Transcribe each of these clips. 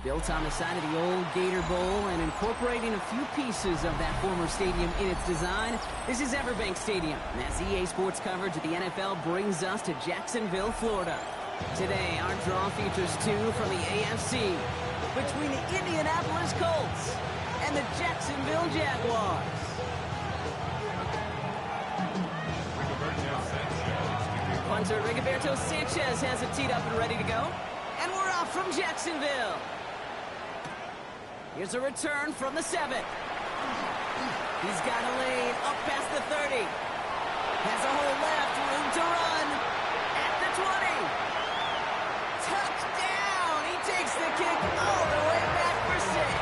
Built on the side of the old Gator Bowl and incorporating a few pieces of that former stadium in its design, this is Everbank Stadium, as EA Sports coverage of the NFL brings us to Jacksonville, Florida. Today, our draw features two from the AFC, between the Indianapolis Colts and the Jacksonville Jaguars. Punter Rigoberto Sanchez has it teed up and ready to go. And we're off from Jacksonville. Here's a return from the 7. He's got a lane up past the 30. Has a hole left, room to run. At the 20. Touchdown! He takes the kick all the way back for 6.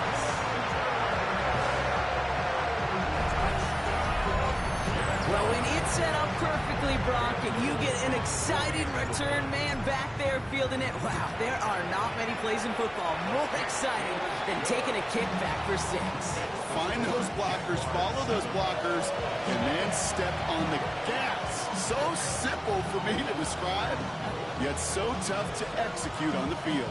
Well, when it's set up perfectly, Brock, and you get an excited return man back there fielding it, wow, there are not many plays in football more exciting than taking a kick back for 6. Find those blockers, follow those blockers, and then step on the gas. So simple for me to describe, yet so tough to execute on the field.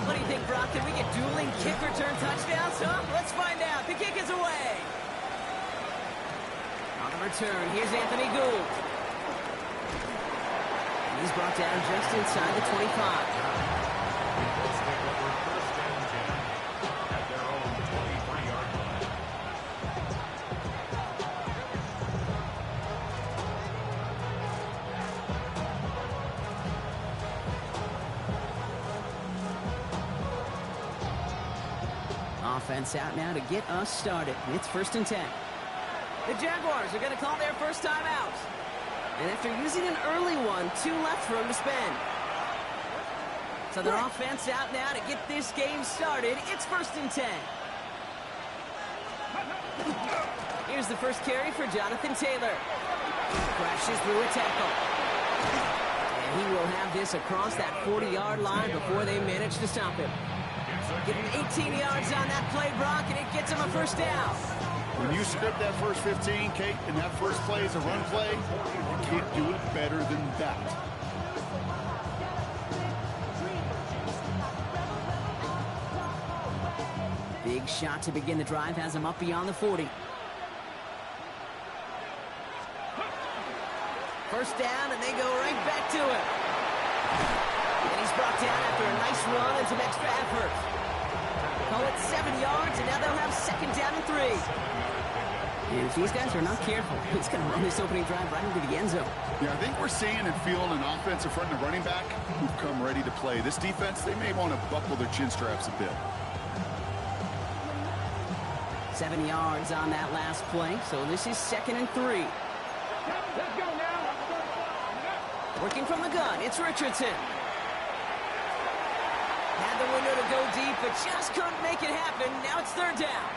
What do you think, Brock? Can we get dueling kick return touchdowns, huh? Let's find out. The kick is away. On the return, here's Anthony Gould. And he's brought down just inside the 25. Offense out now to get us started. It's 1st and 10. The Jaguars are going to call their first time out. And after using an early one, 2 left for them to spend. So their offense out now to get this game started. It's 1st and 10. Here's the first carry for Jonathan Taylor. Crashes through a tackle. And he will have this across that 40-yard line before they manage to stop him. Give him 18 yards on that play, Brock, and it gets him a first down. When you script that first 15, Kate, and that first play is a run play, you can't do it better than that. Big shot to begin the drive has him up beyond the 40. First down, and they go right back to it. And he's brought down after a nice run and some extra effort. Call it 7 yards, and now they'll have 2nd down and 3. And if these guys are not careful, he's going to run this opening drive right into the end zone. Yeah, I think we're seeing and feeling an offense in front of the running back who've come ready to play. This defense, they may want to buckle their chin straps a bit. 7 yards on that last play, so this is 2nd and 3. Let's go now. Working from the gun, it's Richardson. Had the window to go deep, but just couldn't make it happen. Now it's 3rd down.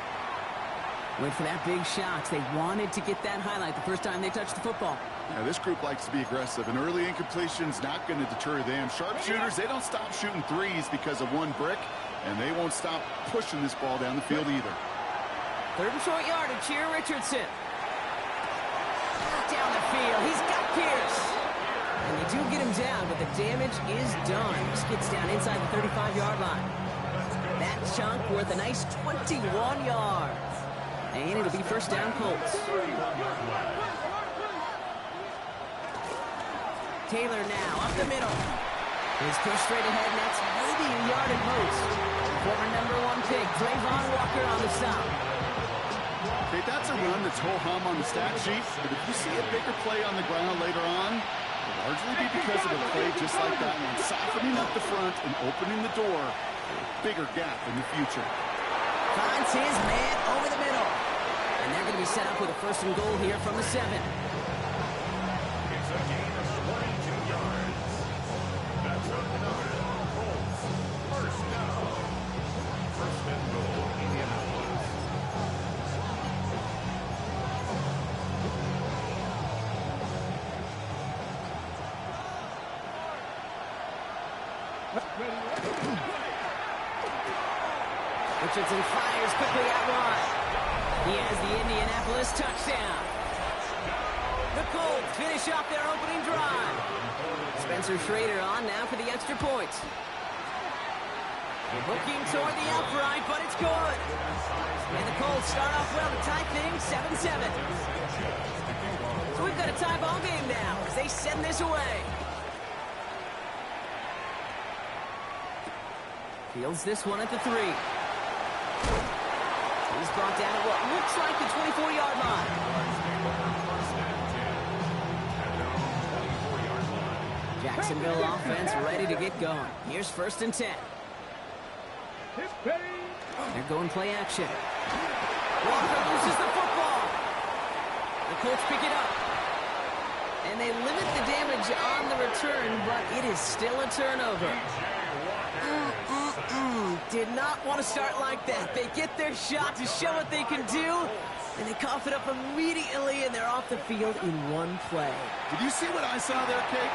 Went for that big shot. They wanted to get that highlight the first time they touched the football. Yeah, this group likes to be aggressive, and early incompletion's not going to deter them. Sharpshooters, they don't stop shooting threes because of one brick, and they won't stop pushing this ball down the field either. 3rd and short yardage here, Richardson. Down the field, he's got Pierce. And they do get him down, but the damage is done. Just gets down inside the 35-yard line. That chunk worth a nice 21 yards. And it'll be 1st down, Colts. Taylor now, up the middle. He's pushed straight ahead, and that's maybe a yard at most. Former #1 pick, Trayvon Walker on the stop. Okay, that's a run that's ho-hum on the stat sheet, but if you see a bigger play on the ground later on, it'll largely be because of a play just like that one, softening up the front and opening the door for a bigger gap in the future. Finds his man over the middle. And they're going to be set up with a 1st and goal here from the 7. It's a gain of 22 yards. That's on the number. Colts. 1st down. 1st and goal, Indianapolis. Richardson fires quickly out wide. He has the Indianapolis touchdown. The Colts finish off their opening drive. Spencer Schrader on now for the extra point. Looking toward the upright, but it's good. And the Colts start off well to tie things 7-7. So we've got a tie ball game now as they send this away. Fields this one at the 3. He's brought down at what looks like the 24-yard line. Jacksonville offense ready to get going. Here's 1st and 10. They're going play action. Walker loses the football. The Colts pick it up. And they limit the damage on the return, but it is still a turnover. Did not want to start like that. They get their shot to show what they can do, and they cough it up immediately, and they're off the field in one play. Did you see what I saw there, Kate?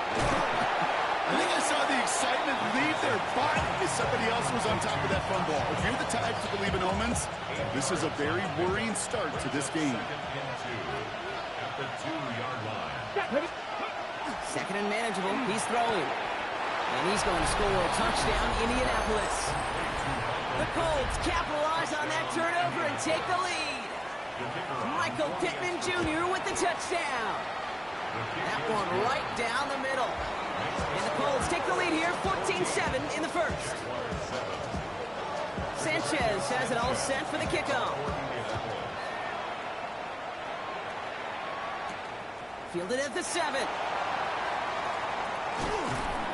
I think I saw the excitement leave their body as somebody else was on top of that fun ball. If you're the type to believe in omens, this is a very worrying start to this game. At the 2-yard line. 2nd and manageable. He's throwing. And he's going to score a touchdown, Indianapolis. The Colts capitalize on that turnover and take the lead. Michael Pittman Jr. with the touchdown. That one right down the middle. And the Colts take the lead here, 14-7 in the 1st. Sanchez has it all set for the kickoff. Fielded at the 7.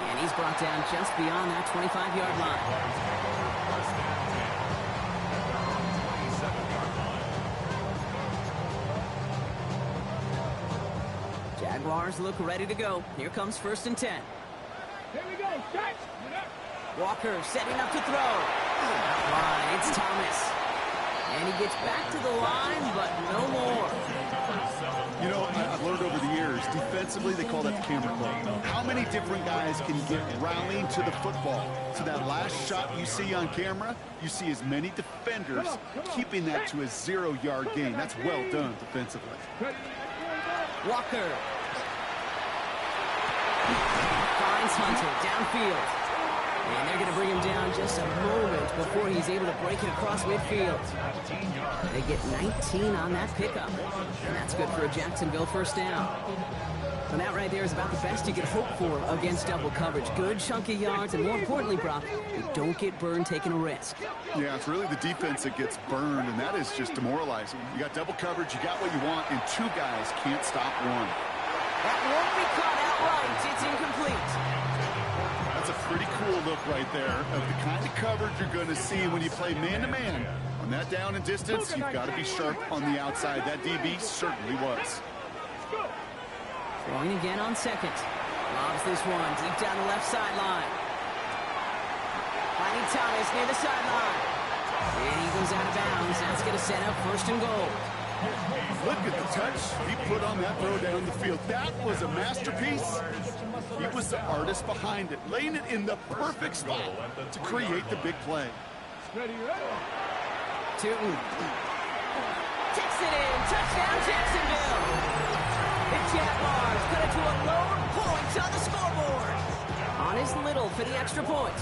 And he's brought down just beyond that 25-yard line. Jaguars look ready to go. Here comes 1st and 10. Here we go. Start. Walker setting up to throw. Line, it's Thomas. And he gets back to the line, but no more. You know, I've learned over the years, defensively, they call that the camera club. How many different guys can get rallying to the football? So that last shot you see on camera, you see as many defenders keeping that to a 0-yard gain. That's well done defensively. Walker. Finds Hunter downfield. And they're going to bring him down just a moment before he's able to break it across midfield. They get 19 on that pickup. And that's good for a Jacksonville 1st down. And that right there is about the best you can hope for against double coverage. Good chunky yards, and more importantly, Brock, you don't get burned taking a risk. Yeah, it's really the defense that gets burned, and that is just demoralizing. You got double coverage, you got what you want, and 2 guys can't stop one. That won't be caught outright. It's incomplete. That's a pretty cool look right there of the kind of coverage you're going to see when you play man-to-man. On that down and distance, you've got to be sharp on the outside. That DB certainly was. Throwing again on 2nd. Lobs this one deep down the left sideline. Finding Thomas near the sideline. And he goes out of bounds. That's going to set up 1st and goal. Look at the touch he put on that throw down the field. That was a masterpiece. He was the artist behind it, laying it in the perfect spot to create the big play. Tootin takes it in. Touchdown, Jacksonville. The Jaguars cut it to a lone point on the scoreboard. On his Little for the extra point.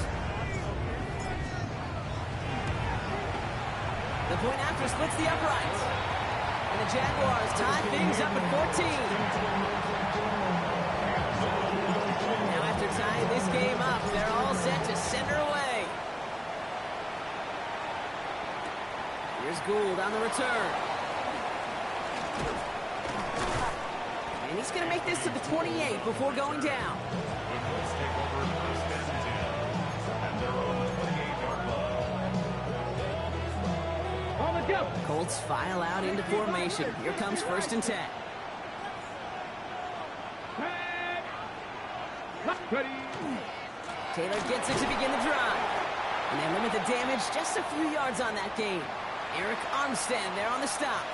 The point after splits the uprights. And the Jaguars tie things up at 14. tie this game up. They're all set to send her away. Here's Gould on the return. And he's going to make this to the 28 before going down. Colts file out into formation. Here comes 1st and 10. Taylor gets it to begin the drive. And they limit the damage just a few yards on that gain. Eric Armstead there on the stop.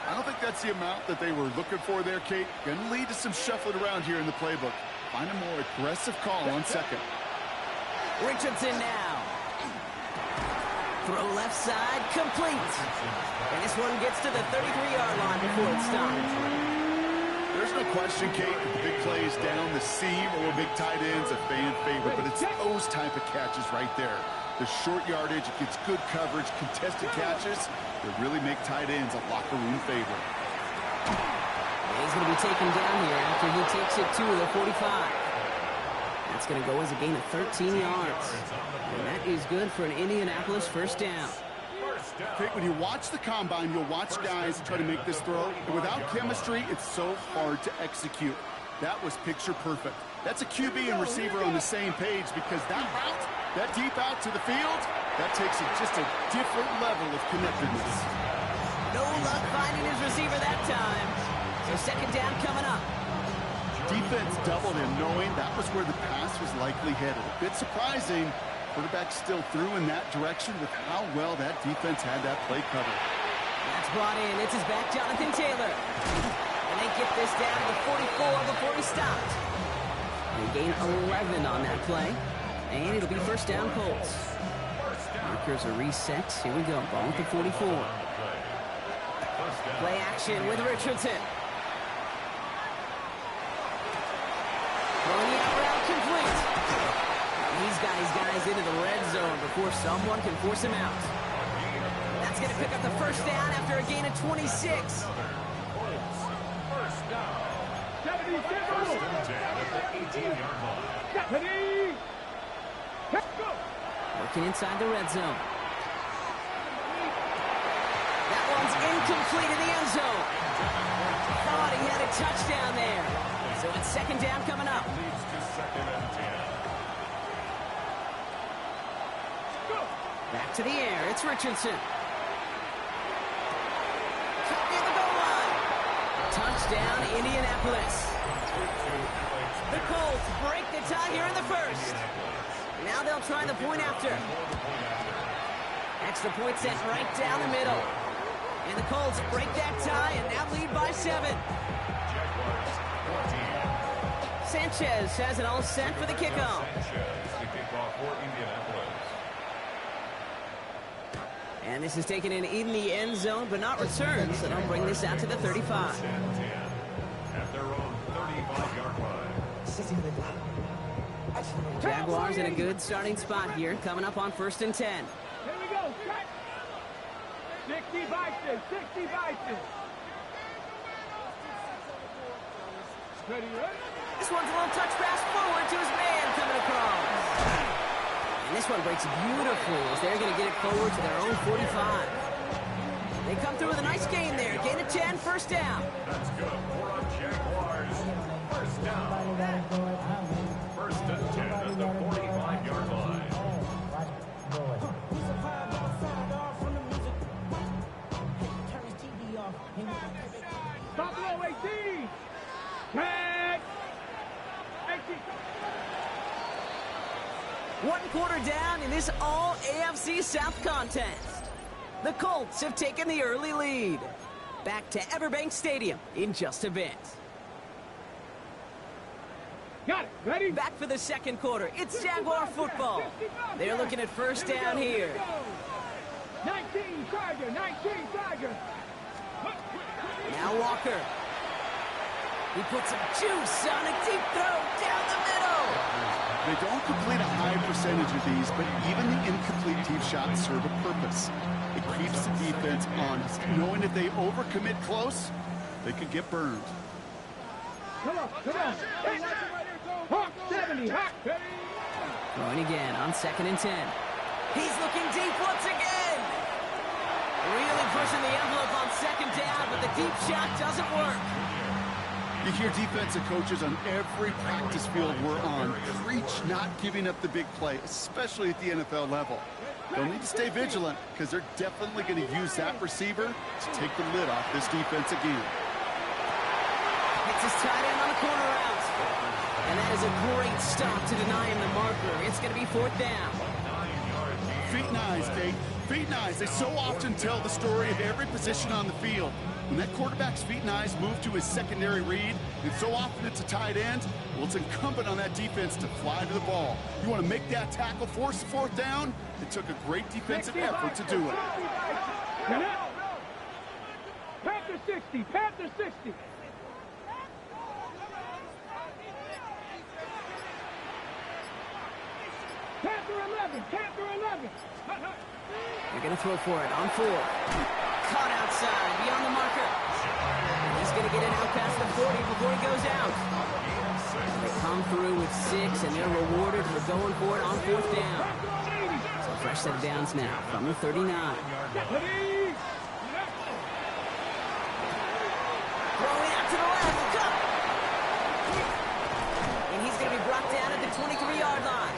I don't think that's the amount that they were looking for there, Kate. Going to lead to some shuffling around here in the playbook. Find a more aggressive call on 2nd. Richardson now. Throw left side, complete. And this one gets to the 33-yard line before it's stopped. There's no question, Kate, that the big plays down the seam or big tight ends a fan favorite, but it's those type of catches right there. The short yardage, it gets good coverage, contested catches that really make tight ends a locker room favorite. He's going to be taken down here after he takes it to the 45. That's going to go as a gain of 13 yards. And that is good for an Indianapolis 1st down. Kate, when you watch the combine, you'll watch guys try to make this throw. And without chemistry, it's so hard to execute. That was picture perfect. That's a QB and receiver on the same page because that route, that deep out to the field, that takes just a different level of connectedness. No luck finding his receiver that time. So 2nd down coming up. Defense doubled him, knowing that was where the pass was likely headed. A bit surprising. Quarterback still threw in that direction with how well that defense had that play covered. That's brought in. It's his back, Jonathan Taylor. And they get this down to the 44 before he stopped. They gain 11 on that play. And it'll be 1st down Colts. Markers are reset. Here we go. Ball at the 44. Play action with Richardson. Throwing the out route complete. He's got his guys into the red zone before someone can force him out. That's going to pick up the 1st down after a gain of 26. Working inside the red zone. That one's incomplete in the end zone. Thought he had a touchdown there. So it's 2nd down coming up. Back to the air. It's Richardson. Near the goal line. Touchdown, Indianapolis. The Colts break the tie here in the 1st. Now they'll try the point after. Extra point set right down the middle. And the Colts break that tie and now lead by 7. Sanchez has it all set for the kickoff. And this is taken in the end zone, but not returned, so they'll bring this out to the 35. At their own 35-yard line. Jaguars in a good starting spot here, coming up on 1st and 10. Here we go, 60 Bison, 60 Bison. Ready, ready? This one's a little touch pass forward to his man coming across. And this one breaks beautifully as they're going to get it forward to their own 45. They come through with a nice gain there. Gain of 10, 1st down. That's good for our Jaguars. 1st down. 1st and 10 at the 45-yard line. Stop low, 18. Tag. 18. 1 quarter down in this all AFC South contest. The Colts have taken the early lead. Back to Everbank Stadium in just a bit. Got it. Ready? Back for the 2nd quarter. It's Jaguar football. They're looking at 1st down here. 19 Tiger, 19 Tiger. Now Walker. He puts some juice on a deep throw down the middle. They don't complete a high percentage of these, but even the incomplete deep shots serve a purpose. It keeps the defense honest, knowing if they overcommit close, they could get burned. Come on, come on. Hey, watch it right here, go, Hawk 70, Hawk 70. Throwing again on 2nd and 10. He's looking deep once again. Really pushing the envelope on 2nd down, but the deep shot doesn't work. You hear defensive coaches on every practice field we're on preach not giving up the big play, especially at the NFL level. They'll need to stay vigilant because they're definitely going to use that receiver to take the lid off this defense again. Hits his tight end on the corner route. And that is a great stop to deny him the marker. It's going to be 4th down. Feet and eyes, Kate. Feet and eyes. They so often tell the story of every position on the field. When that quarterback's feet and eyes move to his secondary read, and so often it's a tight end, well, it's incumbent on that defense to fly to the ball. You want to make that tackle, force the 4th down? It took a great defensive effort to do it. Panther 60, Panther 60. Panther 11, Panther 11. They're going to throw for it on 4. Caught outside, beyond the marker. And he's going to get it out past the 40 before he goes out. They come through with 6, and they're rewarded for going for it on 4th down. So fresh set of downs now from the 39. Throwing out to the left. Cut. And he's going to be brought down at the 23-yard line.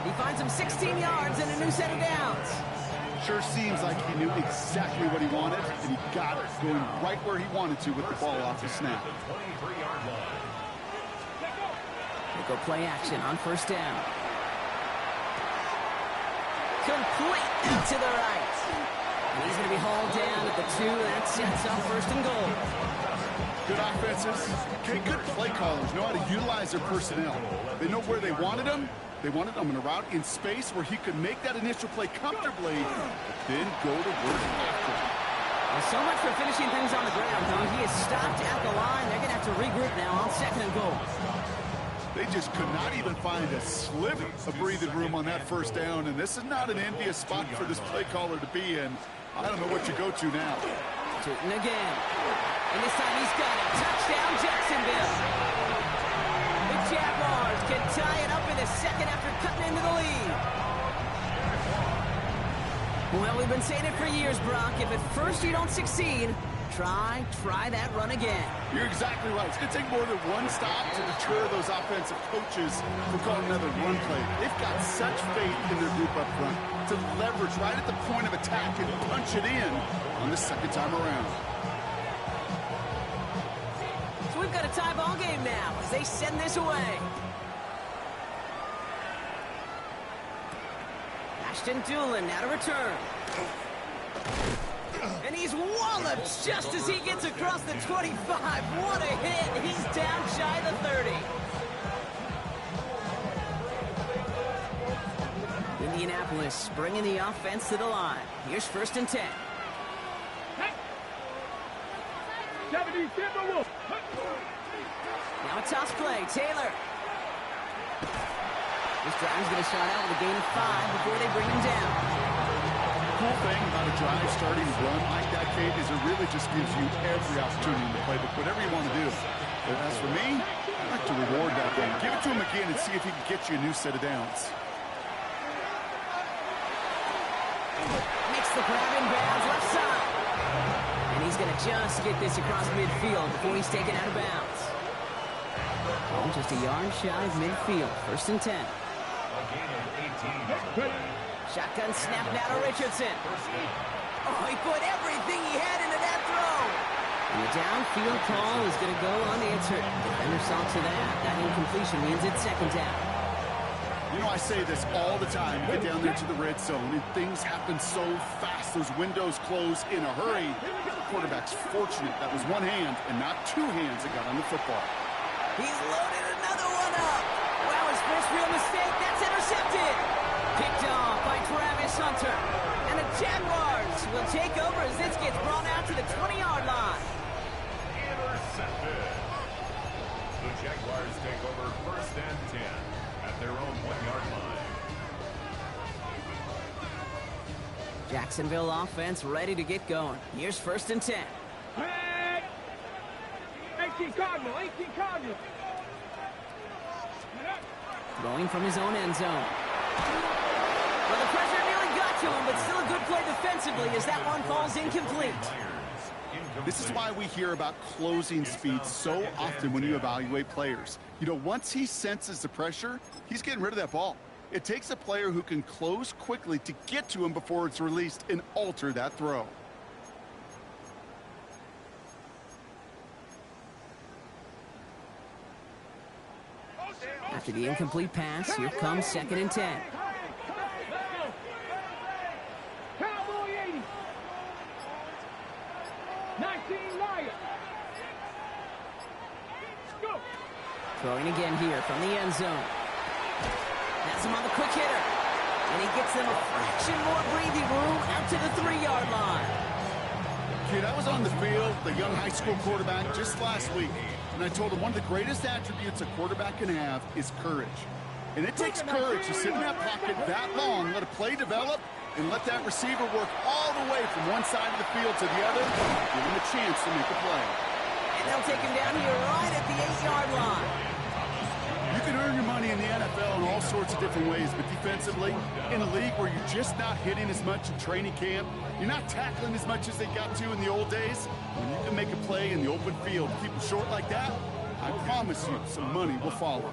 He finds him 16 yards and a new set of downs. Sure seems like he knew exactly what he wanted, and he got it, going right where he wanted to with the ball off the snap. They go play action on 1st down. Complete out to the right. And he's going to be hauled down at the 2. That sets up 1st and goal. Good offenses. Okay, good play callers know how to utilize their personnel. They know where they wanted them. They wanted him in a route in space where he could make that initial play comfortably, but then go to work after it. Well, so much for finishing things on the ground, though. He is stopped at the line. They're going to have to regroup now on 2nd and goal. They just could not even find a sliver of breathing room on that 1st down, and this is not an envious spot for this play caller to be in. I don't know what you go to now. Tootin again. And this time he's got it. Touchdown, Jacksonville. The Jaguars can tie it up in the 2nd after cutting into the lead. Well, we've been saying it for years, Brock. If at first you don't succeed, try that run again. You're exactly right. It's going to take more than one stop to deter those offensive coaches from calling another run play. They've got such faith in their group up front to leverage right at the point of attack and punch it in on the 2nd time around. So we've got a tie ball game now as they send this away. Ashton Doolin now to return. And he's walloped just as he gets across the 25. What a hit. He's down shy of the 30. Indianapolis bringing the offense to the line. Here's 1st and 10. 70 Timberwolves. Now a toss play. Taylor. This drive's going to start out with a gain of 5 before they bring him down. Cool thing about a drive starting run like that, Kate, is it really just gives you every opportunity in the playbook, whatever you want to do. But as for me, I like to reward that thing. Give it to him again and see if he can get you a new set of downs. Makes the grab in bounds left side. And he's going to just get this across midfield before he's taken out of bounds. Oh, just a yard shy of midfield. 1st and 10. Shotgun snap now to Richardson. Oh, he put everything he had into that throw. And the downfield call is going to go unanswered. Defender saw to that. That incompletion means it's 2nd down. You know, I say this all the time. You get down there to the red zone, and things happen so fast. Those windows close in a hurry. The quarterback's fortunate that was one hand and not 2 hands that got on the football. He's loaded another one up. Wow, his first real mistake. That's intercepted. Picked off by Travis Hunter. And the Jaguars will take over as this gets brought out to the 20-yard line. Intercepted. The Jaguars take over 1st and 10 at their own 1-yard line. Jacksonville offense ready to get going. Here's 1st and 10. Hey! 18 Cardinal, 18 Cardinal. throwing from his own end zone. Well, the pressure nearly got to him, but still a good play defensively as that one falls incomplete. This is why we hear about closing speed so often when you evaluate players. You know, once he senses the pressure, he's getting rid of that ball. It takes a player who can close quickly to get to him before it's released and alter that throw. After the incomplete pass, here comes 2nd and 10. Cowboy 80. 19 Lions. Go. Throwing again here from the end zone. Has him on the quick hitter. And he gets them a fraction more breathing room out to the 3-yard line. Kid, I was on the field, the young high school quarterback, just last week. And I told him one of the greatest attributes a quarterback can have is courage. And it takes courage to sit in that pocket that long, let a play develop, and let that receiver work all the way from one side of the field to the other, give him a chance to make a play. And they'll take him down here right at the 8-yard line. You can earn your money in the NFL in all sorts of different ways, but defensively, in a league where you're just not hitting as much in training camp, you're not tackling as much as they got to in the old days, when you can make a play in the open field, keep it short like that, I promise you some money will follow.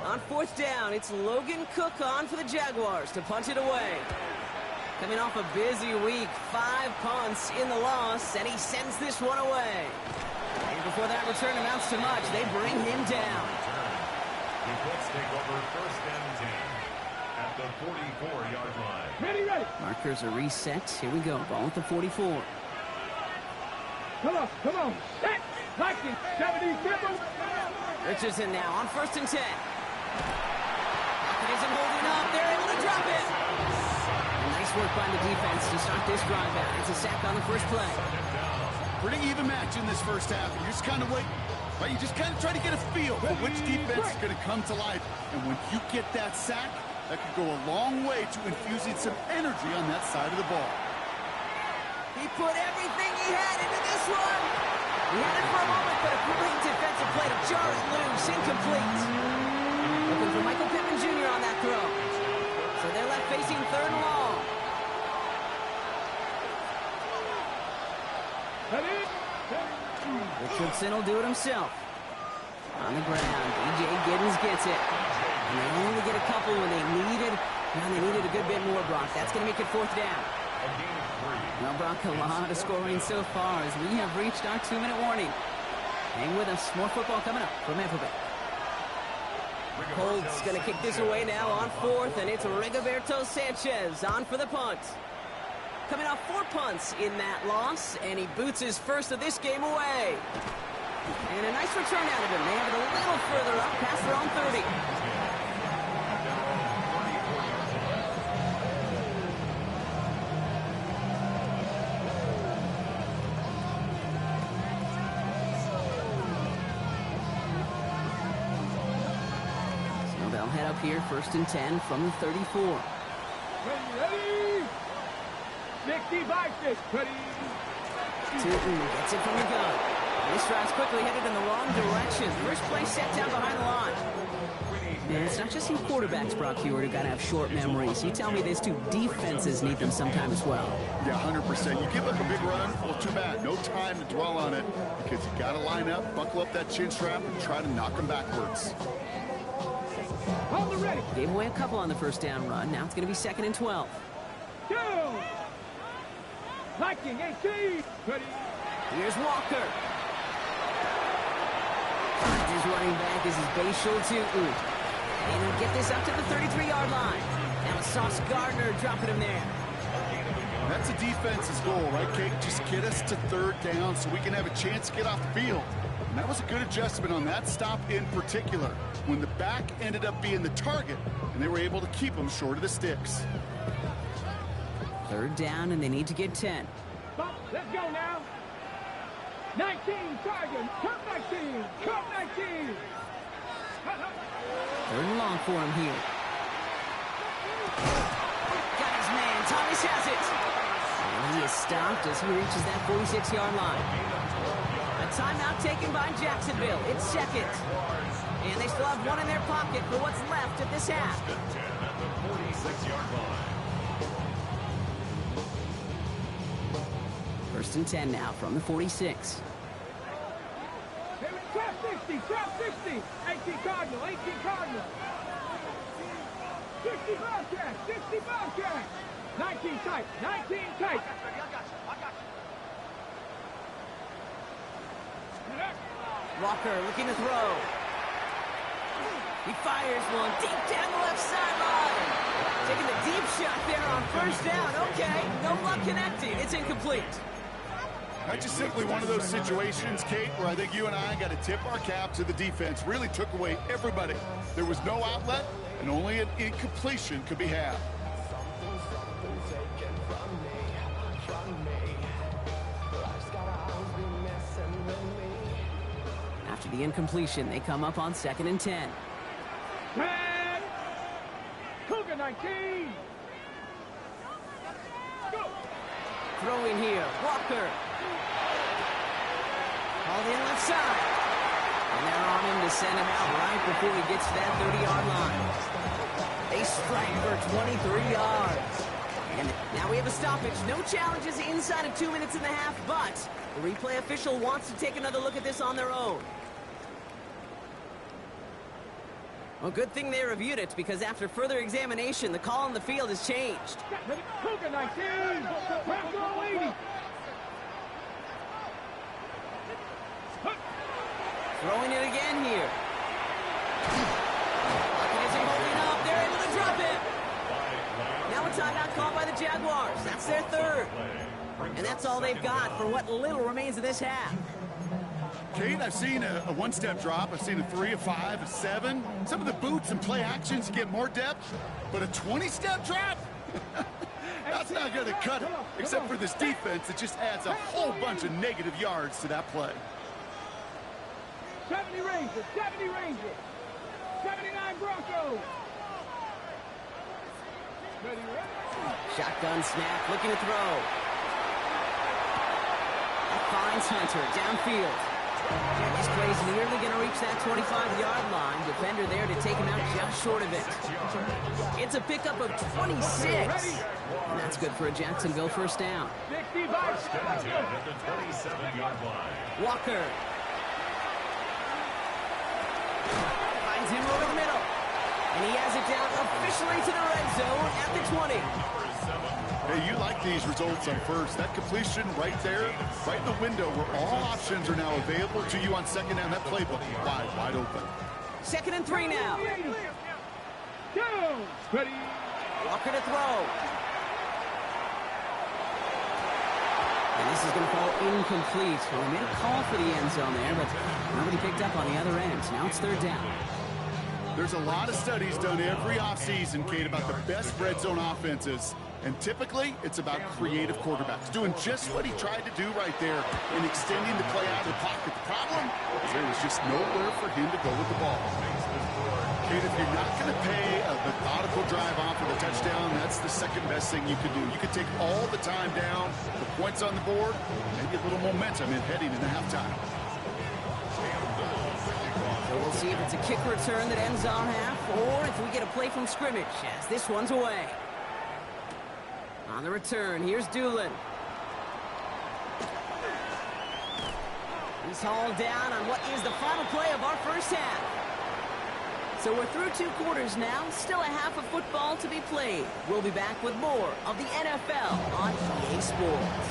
On 4th down, it's Logan Cook on for the Jaguars to punch it away. Coming off a busy week, 5 punts in the loss, and he sends this one away. And before that return amounts to much, they bring him down. The Colts take over 1st and 10 at the 44-yard line. Ready, ready. Markers are reset. Here we go. Ball at the 44. Come on, come on. Set. Vikings, 70 simple. Richardson now on 1st and 10. Pocket isn't holding up. They're able to drop it. Nice work by the defense to start this drive out. It's a sack on the first play. Pretty even match in this first half. You just kind of wait. Right? You just kind of try to get a feel for which defense is going to come to life. And when you get that sack, that could go a long way to infusing some energy on that side of the ball. He put everything he had into this one. He had it for a moment, but a great defensive play to jar it loose, incomplete. Looking for Michael Pittman Jr. on that throw. So they're left facing 3rd and long. Richardson will do it himself. On the ground, B.J. Giddens gets it. And they only get a couple when they needed. Now they needed a good bit more, Brock. That's going to make it 4th down. Well, Brock, a lot of scoring so far as we have reached our 2-minute warning. Hang with us. More football coming up from Everbank. Colts going to kick this away now on 4th, and it's Rigoberto Sanchez on for the punt. Coming off 4 punts in that loss, and he boots his first of this game away. And a nice return out of him. They have it a little further up past their own 30. So they'll head up here, 1st and 10 from the 34. Ready. 65-6. Ready. Tootin gets it from the gun. This drive's quickly headed in the wrong direction. First play set down behind the line. And it's not just in quarterbacks, Brock Hewitt, who got to have short memories. You tell me these two defenses need them sometime as well. Yeah, 100%. You give up a big run, well, too bad. No time to dwell on it because you got to line up, buckle up that chin strap, and try to knock them backwards. Hold the ready. Gave away a couple on the first down run. Now it's going to be 2nd and 12. Go. Viking 18. Ready. Here's Walker. His running back is his Bayshul Tootin. And he'll get this up to the 33-yard line. Now it's Sauce Gardner dropping him there. That's a defense's goal, right, Kate? Just get us to 3rd down so we can have a chance to get off the field. And that was a good adjustment on that stop in particular, when the back ended up being the target, and they were able to keep him short of the sticks. 3rd down, and they need to get 10. Stop. Let's go now. 19, Sergeant. Come 19. Come 19. 3rd and long for him here. Got his man. Thomas has it. And he is stopped as he reaches that 46-yard line. A Timeout taken by Jacksonville. It's second. And they still have one in their pocket for what's left of this half. First and 10 at the 46-yard line. First and 10 now from the 46. Trap 60, trap 60. 18 Cardinal, 18 Cardinal. 60 Bobcat, 60 Bobcat. 19 tight, 19 tight. Walker looking to throw. He fires one deep down the left sideline. Taking the deep shot there on first down. Okay, no luck connecting. It's incomplete. That's just simply one of those situations, Kate, where I think you and I got to tip our cap to the defense. Really took away everybody. There was no outlet, and only an incompletion could be had. After the incompletion, they come up on 2nd and 10. Red. Cougar 19. Go. Throwing here, Walker. Called in left side. And they're on him to send him out right before he gets to that 30-yard line. They strike for 23 yards. And now we have a stoppage. No challenges inside of 2 minutes and a half, but the replay official wants to take another look at this on their own. Well, good thing they reviewed it, because after further examination, the call on the field has changed. Cougar 19. Trap goal 80. Throwing it again here. Bucket isn't holding up. They're able to drop it. Now a timeout called by the Jaguars. That's their third. And that's all they've got for what little remains of this half. Kate, I've seen a one-step drop. I've seen a 3, a 5, a 7. Some of the boots and play actions get more depth, but a 20-step drop? That's not going to cut it, except for this defense that just adds a whole bunch of negative yards to that play. 70 Rangers, 70 Rangers. 79 Broncos. Ready, ready. Shotgun snap, looking to throw. That finds Hunter downfield. And this play's nearly going to reach that 25-yard line. Defender there to take him out just short of it. It's a pickup of 26. And that's good for a Jacksonville first down. 65. First and 10 at the 27-yard line. Walker. Finds him over the middle. And he has it down officially to the red zone at the 20. Hey, you like these results on first. That completion right there, right in the window where all options are now available to you on second down. That playbook wide open. 2nd and 3 now. Go. Ready. Walker to throw. And this is going to fall incomplete. Well, they made a call for the end zone there, but nobody picked up on the other end. Now it's 3rd down. There's a lot of studies done every offseason, Kate, about the best red zone offenses. And typically, it's about creative quarterbacks doing just what he tried to do right there and extending the play out of the pocket. The problem is there was just nowhere for him to go with the ball. Kate, if you're not going to pay a methodical drive off with a touchdown, that's the second best thing you can do. You can take all the time down, the points on the board, maybe a little momentum in heading into halftime. So we'll see if it's a kick return that ends on half, or if we get a play from scrimmage as this one's away. On the return, here's Doolin. He's hauled down on what is the final play of our first half. So we're through 2 quarters now, still a half of football to be played. We'll be back with more of the NFL on EA Sports.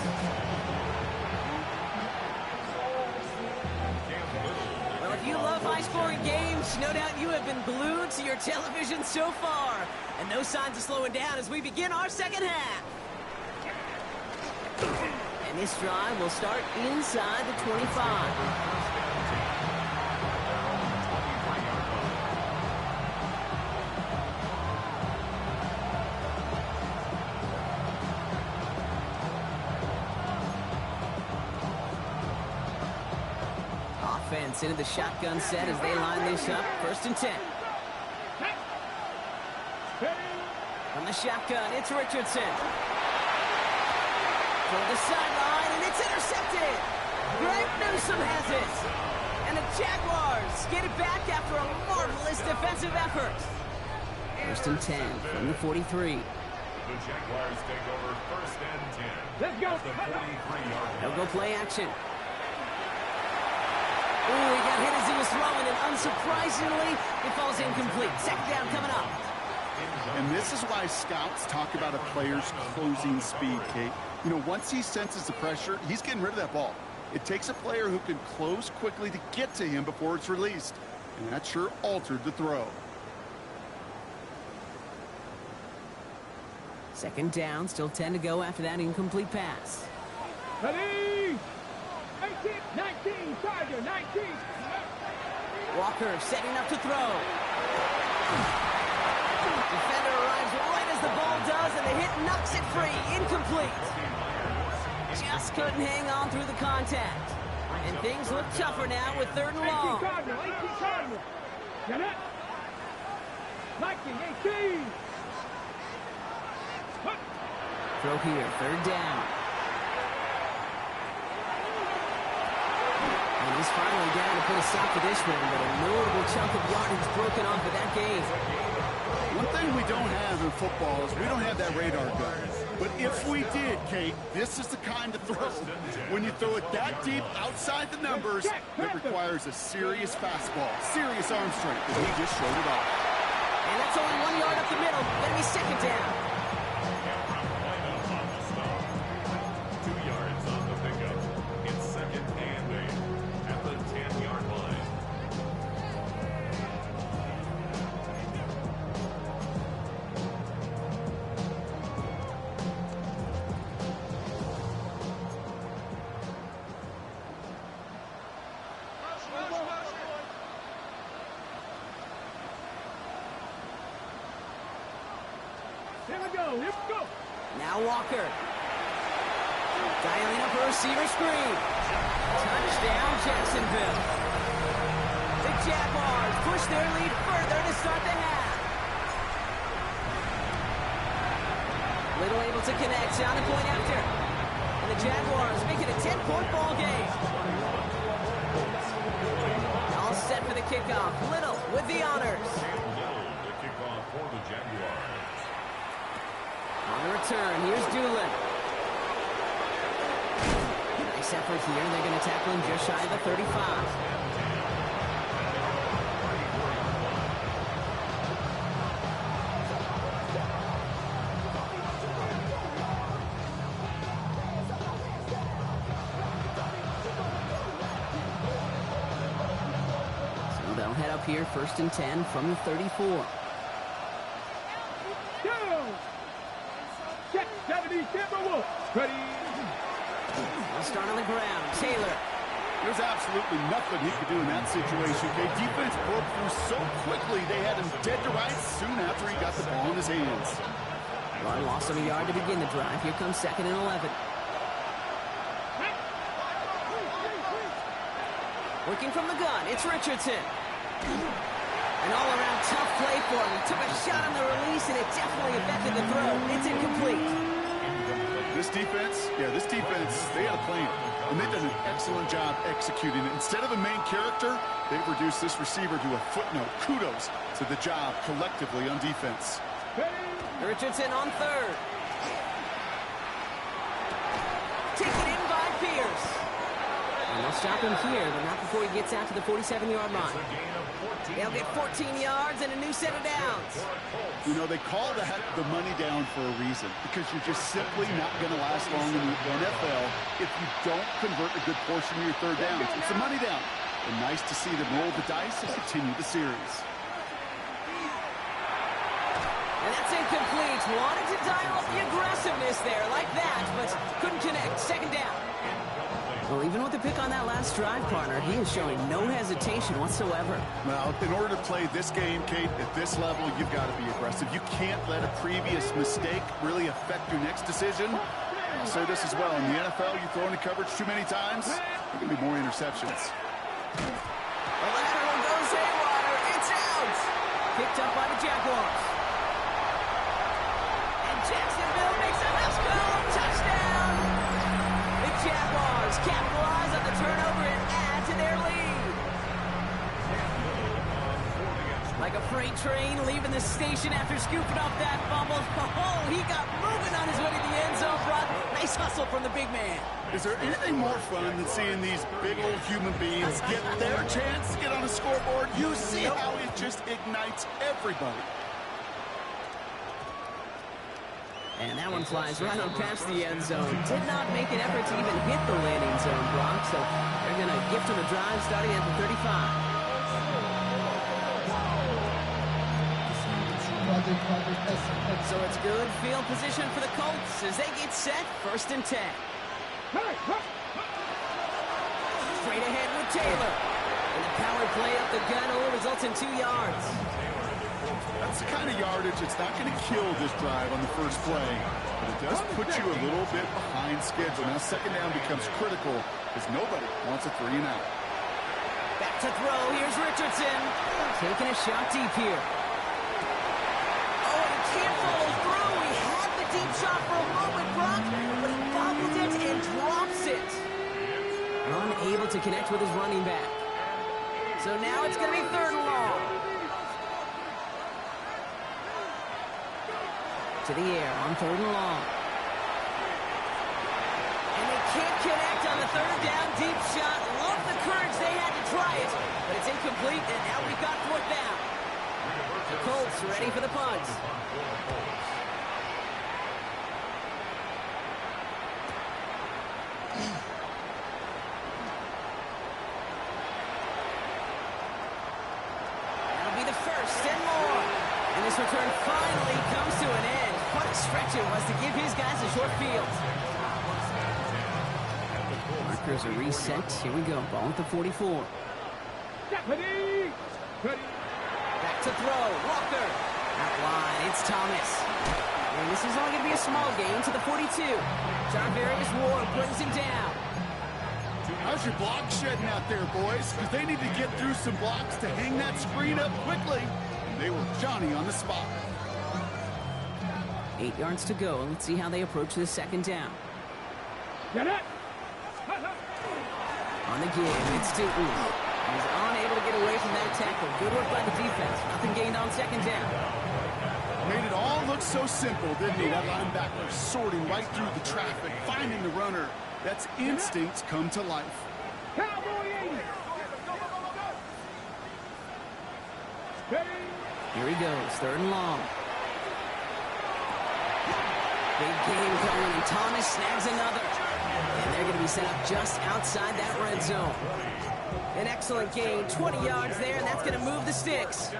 Well, if you love high-scoring games, no doubt you have been glued to your television so far. And no signs of slowing down as we begin our second half. And this drive will start inside the 25. Offense into the shotgun set as they line this up. 1st and 10. From the shotgun, it's Richardson. For the sideline, and it's intercepted. Greg Newsome has it. And the Jaguars get it back after a marvelous defensive effort. First and 10 from the 43. The Jaguars take over first and 10. Let's go. The 43-yard line. They'll go play action. Ooh, he got hit as he was throwing, and unsurprisingly, it falls incomplete. Second down coming up. And this is why scouts talk about a player's closing speed, Kate. You know, once he senses the pressure, he's getting rid of that ball. It takes a player who can close quickly to get to him before it's released. And that sure altered the throw. Second down, still 10 to go after that incomplete pass. Ready? 18, 19, Tiger, 19. Walker setting up to throw. Defender arrives right as the ball does, and the hit knocks it free. Incomplete. Just couldn't hang on through the contact. And things look tougher now with third and 18 long. Cardinal, 18 Cardinal. Get it? Mikey, 18. Throw here, third down. And he's finally down to put a stop to this one, but a notable chunk of yardage broken off of that game. One thing we don't have in football is we don't have that radar gun. But if we did, Kate, this is the kind of throw. When you throw it that deep outside the numbers, it requires a serious fastball, serious arm strength, and he just showed it off. And that's only 1 yard up the middle. Gonna be second down. 2 yards on the pickup. It's second and 8 at the 10-yard line. Here we go, here we go. Now Walker. Dialing up a receiver screen. Touchdown, Jacksonville. The Jaguars push their lead further to start the half. Little able to connect on the point after. And the Jaguars make it a 10-point ball game. All set for the kickoff. Little with the honors. The kickoff for the Jaguars. On the return, here's Doolin. Nice effort here. They're going to tackle him just shy of the 35. So they'll head up here, first and 10 from the 34. Check 70, Timberwolves. Ready? They'll start on the ground. Taylor. There's absolutely nothing he could do in that situation. Okay, defense broke through so quickly they had him dead to rights soon after he got the ball in his hands. Run lost him a yard to begin the drive. Here comes second and 11. Working from the gun, it's Richardson. An all-around tough play for him. He took a shot on the release, and it definitely affected the throw. It's incomplete. This defense, they had a plan, and they've done an excellent job executing it. Instead of a main character, they've reduced this receiver to a footnote. Kudos to the job collectively on defense. Richardson on third. Taken in by Pierce. And they'll stop him here, but not before he gets out to the 47-yard line. They'll get 14 yards and a new set of downs. You know, they call that the money down for a reason, because you're just simply not going to last long in the NFL if you don't convert a good portion of your third downs. It's a money down. And nice to see them roll the dice and continue the series. And that's incomplete. Wanted to dial up the aggressiveness there like that, but couldn't connect. Second down. Well, even with the pick on that last drive, partner, he is showing no hesitation whatsoever. Well, in order to play this game, Kate, at this level, you've got to be aggressive. You can't let a previous mistake really affect your next decision. I'll say this as well. In the NFL, you throw into coverage too many times, there can be more interceptions. The lateral goes haywire. It's out. Picked up by the Jaguars. And Jacksonville makes a touchdown. The Jaguars capitalize on the turnover freight train leaving the station after scooping up that fumble. Oh, he got moving on his way to the end zone, Brock. Nice hustle from the big man. Is there anything more fun than seeing these big old human beings get their chance to get on a scoreboard? You see how it just ignites everybody. And that one flies right on past the end zone. Did not make an effort to even hit the landing zone, Brock. So they're going to gift him a drive starting at the 35. So it's good field position for the Colts as they get set, 1st and 10. Straight ahead with Taylor. And the power play up the gut only results in 2 yards. That's the kind of yardage it's not going to kill this drive on the first play, but it does put you a little bit behind schedule. Now 2nd down becomes critical because nobody wants a 3 and out. Back to throw. Here's Richardson. Taking a shot deep here. Can't follow through. He had the deep shot for a moment, Brock, but he bobbled it and drops it. Unable to connect with his running back. So now it's going to be 3rd and long. To the air on 3rd and long. And they can't connect on the 3rd down deep shot. Love the courage they had to try it, but it's incomplete, and now we've got 4th down. The Colts ready for the punt. That'll be the 1st and more. And this return finally comes to an end. What a stretch it was to give his guys a short field. Markers are reset. Here we go. Ball at the 44. Ready. Back to throw. Walker. Out line. It's Thomas. And this is only going to be a small gain to the 42. Jarvarius Ward brings him down. How's your block shedding out there, boys? Because they need to get through some blocks to hang that screen up quickly. And they were Johnny on the spot. 8 yards to go. Let's see how they approach this 2nd down. Get it. On the give, it's Stooten. He's unable to get away from that tackle. Good work by the defense. Nothing gained on 2nd down. Made it all look so simple, didn't he? That linebacker sorting right through the traffic, finding the runner. That's instincts come to life. Cowboy 80. Here he goes, 3rd and long. Big game coming, and Thomas snags another. And they're going to be set up just outside that red zone. An excellent gain, 20 yards there, and that's going to move the sticks.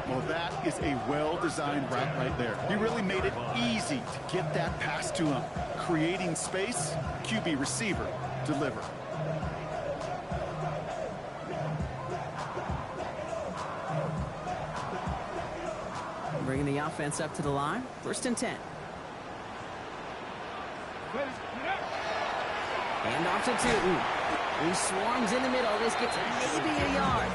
Well, that is a well-designed route right there. He really made it easy to get that pass to him. Creating space, QB receiver, deliver. Bringing the offense up to the line, 1st and 10. Hand off to Tooten. He swarms in the middle. This gets maybe a yard.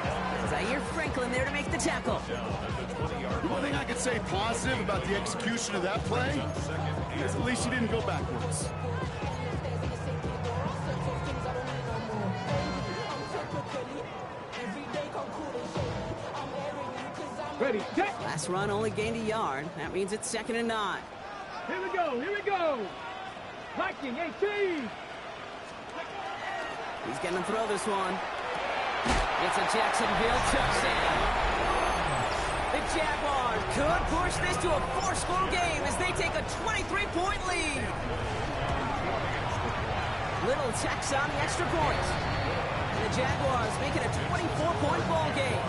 Zaire Franklin there to make the tackle. The one thing I could say positive about the execution of that play is at least he didn't go backwards. Ready, set. Last run only gained a yard. That means it's 2nd and 9. Here we go, here we go. Viking 18. He's going to throw this one. It's a Jacksonville touchdown. The Jaguars could push this to a 4-score game as they take a 23-point lead. Little checks on the extra point. And the Jaguars make it a 24-point ball game.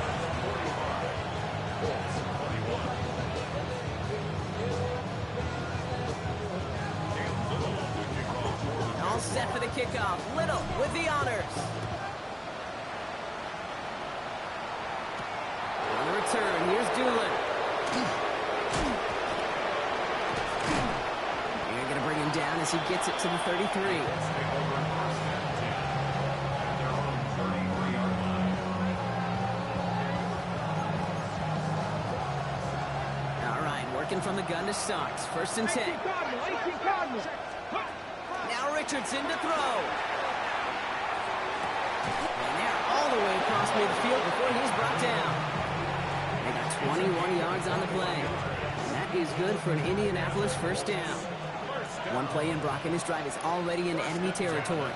All set for the kickoff. Little with the honors. On the return, here's Doolin. You're going to bring him down as he gets it to the 33. All right, working from the gun to start. 1st and 10. 18 Cardinals. Now Richardson to throw. And they're all the way across midfield before he's brought down. They got 21 yards on the play. And that is good for an Indianapolis first down. One play in, Brock, and this drive is already in enemy territory.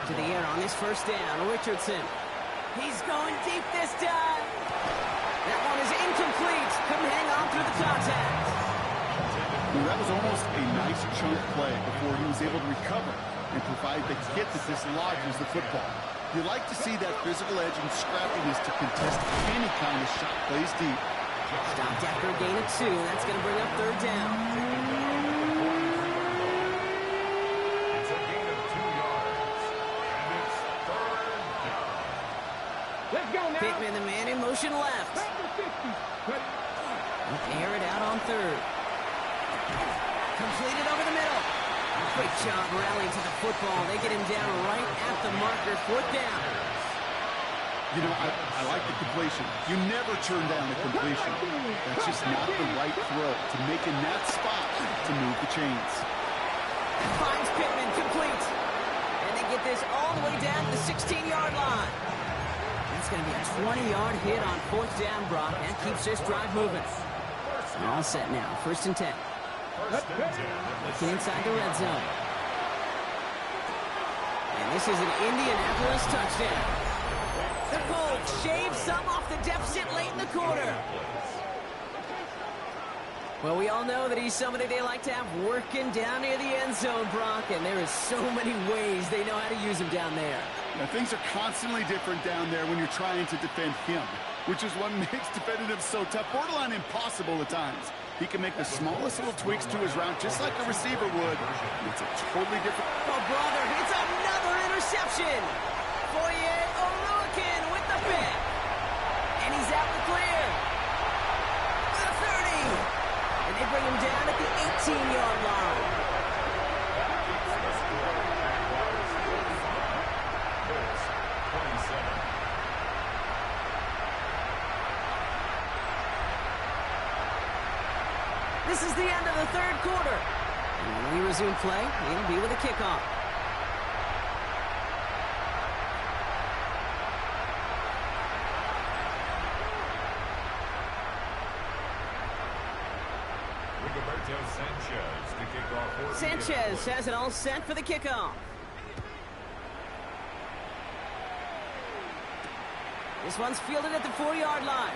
To the air on this first down, Richardson. He's going deep this time. That one is incomplete. Couldn't hang on through the contact. Well, that was almost a nice chunk play before he was able to recover and provide the hit that dislodges the football. You like to see that physical edge and scrappiness to contest any kind of shot plays deep. Stopped after a gain of 2. That's going to bring up third down. It's a gain of 2 yards. And it's third down. Let's go now. Pittman, the man in motion left. Air it out on third. Completed over the middle. Great job rallying to the football. They get him down right at the marker. Fourth down. You know, I like the completion. You never turn down a completion. That's just not the right throw to make in that spot to move the chains. Finds Pittman, complete. And they get this all the way down to the 16-yard line. That's going to be a 20-yard hit on fourth down, Brock. That keeps this drive moving. All set now. First and 10. Looking inside the red zone. And this is an Indianapolis touchdown. The Colts shave some off the deficit late in the quarter. Well, we all know that he's somebody they like to have working down near the end zone, Brock, and there is so many ways they know how to use him down there. Now, things are constantly different down there when you're trying to defend him, which is what makes defending him so tough, borderline impossible at times. He can make the smallest little tweaks to his route, just like a receiver would. It's a totally different... Oh, brother, it's another interception. Foye Oluwakin with the pick. And he's out the clear. The 30. And they bring him down at the 18-yard line. This is the end of the third quarter. And when we resume play, it'll be with a kickoff. Sanchez has it all set for the kickoff. This one's fielded at the 4-yard line.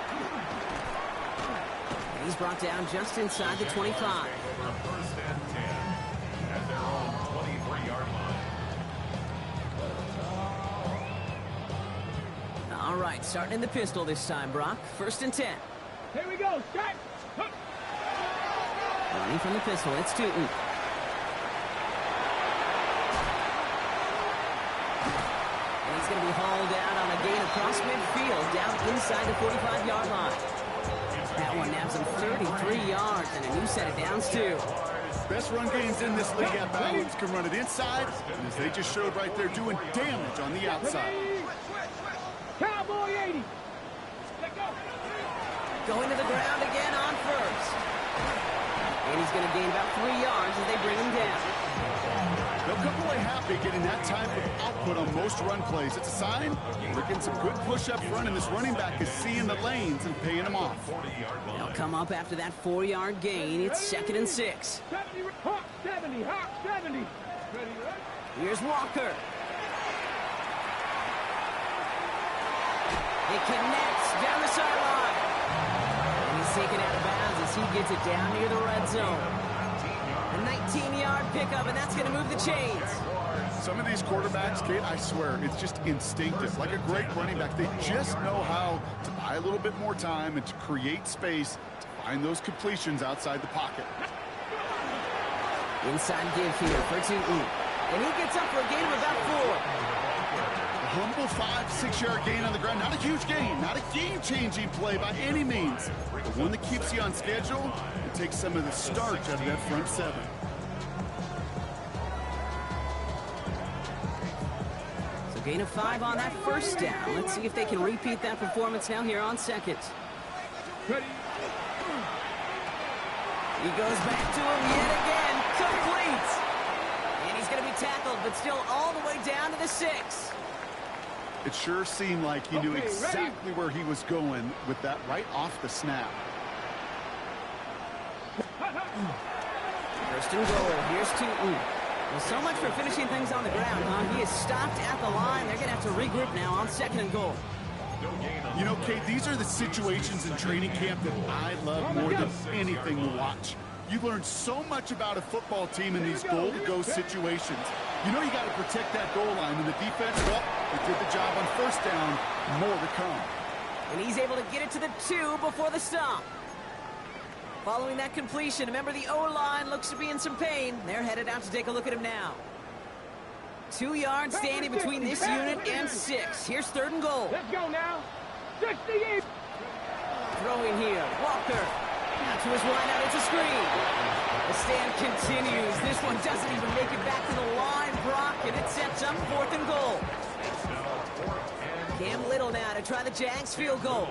And he's brought down just inside the 25. First and 10 at their own 23-yard line. All right, starting in the pistol this time, Brock. First and 10. Here we go. Start. Running from the pistol, it's Tootin. And he's going to be hauled out on a gain across midfield, down inside the 45-yard line. That one nabs him 33 yards and a new set of downs, too. Best run games in this league at balance can run it inside, and as they just showed right there, doing damage on the outside. Cowboy 80. Let go. Going to the ground again on first. And he's going to gain about 3 yards as they bring him down. They'll come away happy getting that type of output on most run plays. It's a sign they're getting some good push up front, and this running back is seeing the lanes and paying them off. They'll come up after that 4-yard gain. It's 2nd and 6. 70, Hawk 70, Hawk 70. Ready, right? Here's Walker. It connects down the sideline. And he's taken out of bounds as he gets it down near the red zone. A 19-yard pickup, and that's going to move the chains. Some of these quarterbacks, Kate, I swear, it's just instinctive. Like a great running back, they just know how to buy a little bit more time and to create space to find those completions outside the pocket. Inside give here for Tootin. And he gets up for a gain of about 4. A humble 5-6-yard gain on the ground. Not a huge gain, not a game-changing play by any means, but one that keeps you on schedule and takes some of the starch out of that front 7. So gain of 5 on that first down. Let's see if they can repeat that performance now here on 2nd. Ready. He goes back to him yet again. Complete. And he's going to be tackled, but still all the way down to the 6. It sure seemed like he knew exactly where he was going with that right off the snap. First and goal. Here's Tootin. Well, so much for finishing things on the ground, huh? He is stopped at the line. They're going to have to regroup now on second and goal. You know, Kate, these are the situations in training camp that I love more than anything to watch. You learn so much about a football team in these goal-to-go situations. You know you got to protect that goal line, and the defense, well, they did the job on first down. More to come. And he's able to get it to the 2 before the stop. Following that completion, remember the O-line looks to be in some pain. They're headed out to take a look at him now. 2 yards standing between this unit and 6. Here's third and goal. Let's go now. 68. Throwing here. Walker. Now to his wideout. It's a screen. The stand continues. This one doesn't even make it back to the line, Brock, and it sets up fourth and goal. Cam Little now to try the Jags field goal.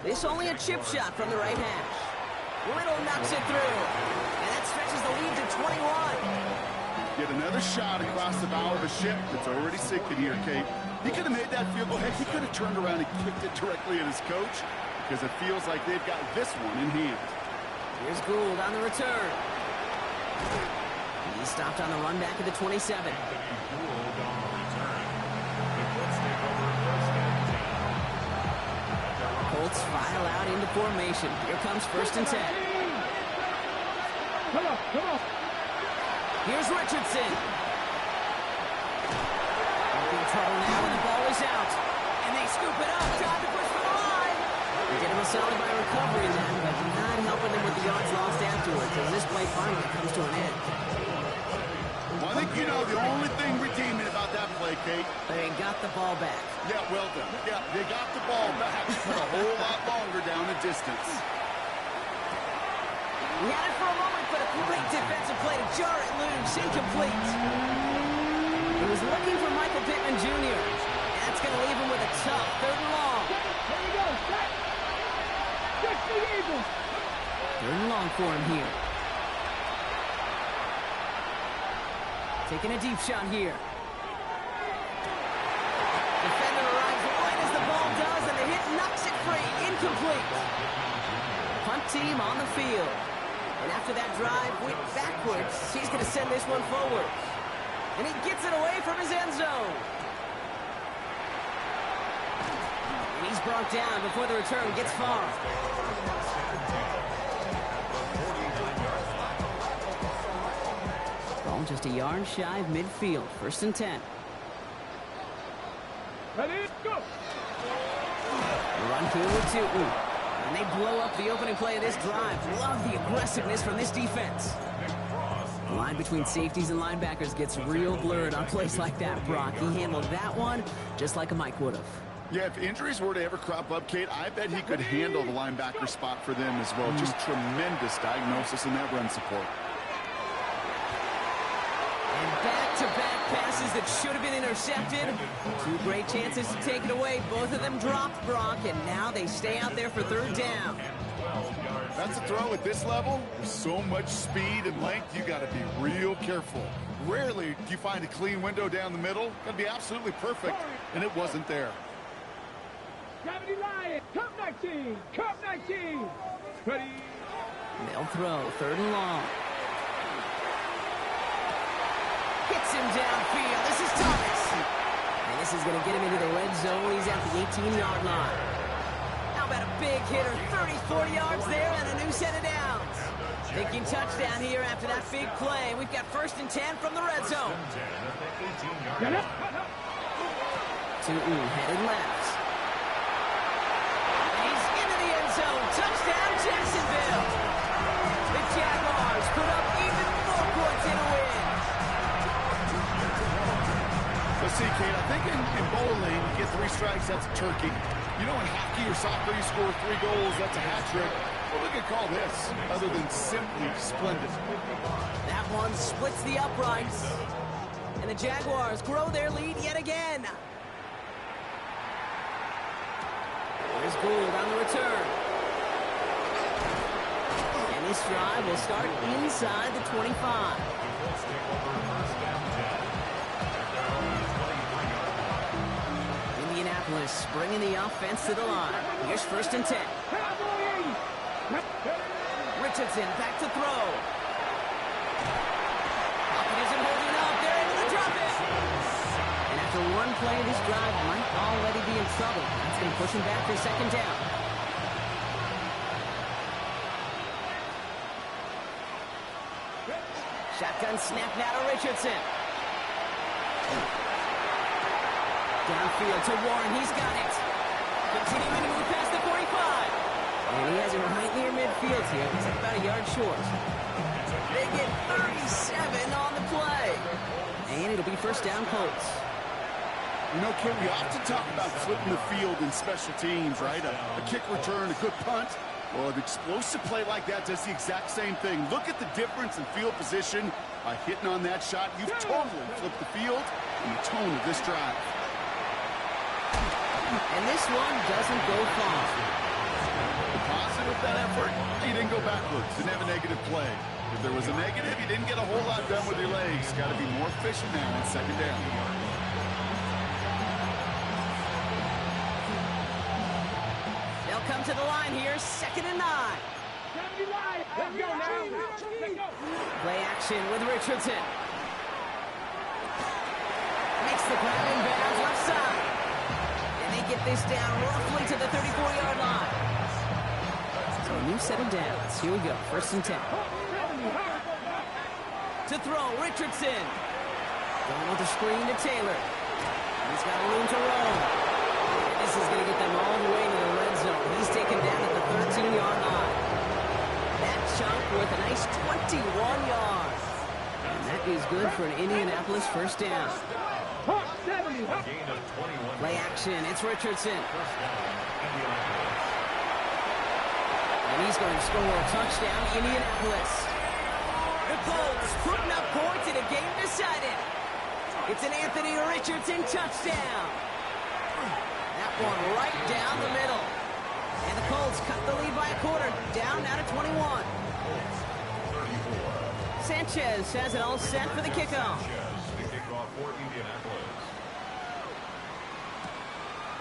This only a chip shot from the right hash. Little knocks it through, and that stretches the lead to 21. Get another shot across the bow of a ship that's already sinking here, Kate. He could have made that field goal. Heck, he could have turned around and kicked it directly at his coach because it feels like they've got this one in hand. Here's Gould on the return. He stopped on the run back at the 27. Colts file out into formation. Here comes first and 10. Come on, come on. Here's Richardson. In trouble now when the ball is out. And they scoop it up. Time to push for the line. They did him a solid by recovering that, but not helping them with the yards lost afterwards as this play finally comes to an end. Well, I think you know the only thing redeeming about that play, Kate. They got the ball back. Yeah, well done. Yeah, they got the ball back, but a whole lot longer down the distance. He had it for a moment, but a great defensive play to jar it loose. Incomplete. He was looking for Michael Pittman Jr. That's going to leave him with a tough third and long. Here we go. Set. Just the Eagles. Third and long for him here. Taking a deep shot here. Defender arrives right as the ball does, and the hit knocks it free. Incomplete. Punt team on the field. And after that drive went backwards, he's going to send this one forward. And he gets it away from his end zone. And he's brought down before the return gets far. Ball just a yard shy of midfield. First and 10. Ready, go. Run through with Tootin. And they blow up the opening play of this drive. Love the aggressiveness from this defense. The line between safeties and linebackers gets real blurred on plays like that, Brock. He handled that one just like a Mike would have. Yeah, if injuries were to ever crop up, Kate, I bet he could handle the linebacker spot for them as well. Just tremendous diagnosis in that run support. And back-to-back passes that should have been intercepted. Two great chances to take it away. Both of them dropped, Brock, and now they stay out there for third down. That's a throw at this level. With so much speed and length, you got to be real careful. Rarely do you find a clean window down the middle. Got to be absolutely perfect, and it wasn't there. Gravity Lion. Cup 19. Cup 19. Ready. They'll throw third and long. Hits him downfield. This is Thomas. And this is going to get him into the red zone. He's at the 18-yard line. How about a big hitter? 30, 40 yards there and a new set of downs. Thinking touchdown here after that big play. We've got first and 10 from the red zone. Tootin headed left. And he's into the end zone. Touchdown, Jacksonville. The Jaguars put up even more points in a win. Let's see, Kate, I think in bowling, you get 3 strikes, that's a turkey. You know, in hockey or soccer, you score 3 goals, that's a hat trick. What we could call this, other than simply splendid? That one splits the uprights. And the Jaguars grow their lead yet again. There's Gould on the return. And this drive will start inside the 25. Indianapolis bringing the offense to the line. Here's 1st and 10. Richardson back to throw. Pocket isn't holding up. They're able to drop it. And after one play, this drive might already be in trouble. That's going to push him back for 2nd down. Shotgun snap now to Richardson. Downfield to Warren. He's got it. Continuing to move past the 45. And he has it right near midfield here. He's about a yard short. They get 37 on the play. And it'll be 1st down Colts. You know, Ken, we often talk about flipping the field in special teams, right? A kick return, a good punt. Well, an explosive play like that does the exact same thing. Look at the difference in field position. By hitting on that shot, you've totally flipped the field and the tone of this drive. And this one doesn't go far. Positive that effort, you didn't go backwards. Didn't have a negative play. If there was a negative, you didn't get a whole lot done with your legs. Got to be more efficient now on 2nd down. They'll come to the line here, 2nd and 9. Let's go now. Let's go. Play action with Richardson. Makes the grab in bounds left side. And they get this down roughly to the 34-yard line. So a new set of downs. Here we go, 1st and 10. To throw, Richardson. Going with the screen to Taylor. He's got room to roll. This is going to get them all the way to the red zone. He's taken down at the 13-yard line. That chunk with a nice 21 yards. And that is good for an Indianapolis 1st down. Play action, it's Richardson. And he's going to score a touchdown, Indianapolis. The Colts putting up points in a game decided. It's an Anthony Richardson touchdown. That one right down the middle. And the Colts cut the lead by a quarter, down now to 21. Sanchez has it all set for the kickoff.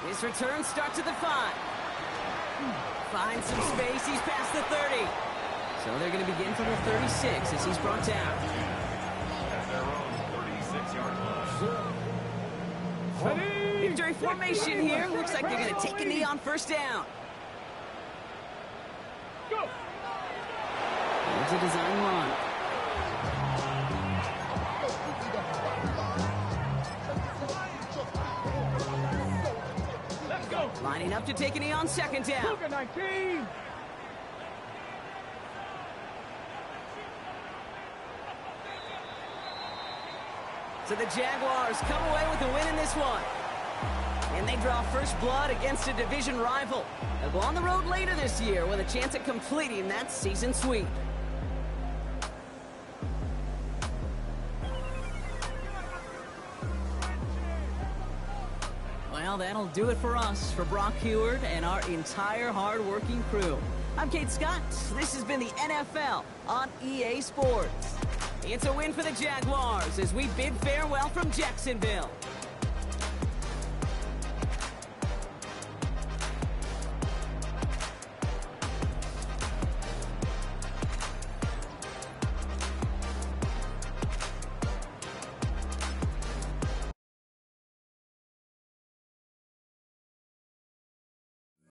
His return starts at the 5. Finds some space, he's past the 30. So they're going to begin from the 36 as he's brought down. At their own 36-yard line. Victory formation here. Looks like they're going to take a knee on 1st down. Here's a design run. Lining up to take a knee on 2nd down. 19. So the Jaguars come away with a win in this one. And they draw first blood against a division rival. They'll go on the road later this year with a chance at completing that season sweep. Well, that'll do it for us, for Brock Heward and our entire hard-working crew. I'm Kate Scott. This has been the NFL on EA Sports. It's a win for the Jaguars as we bid farewell from Jacksonville.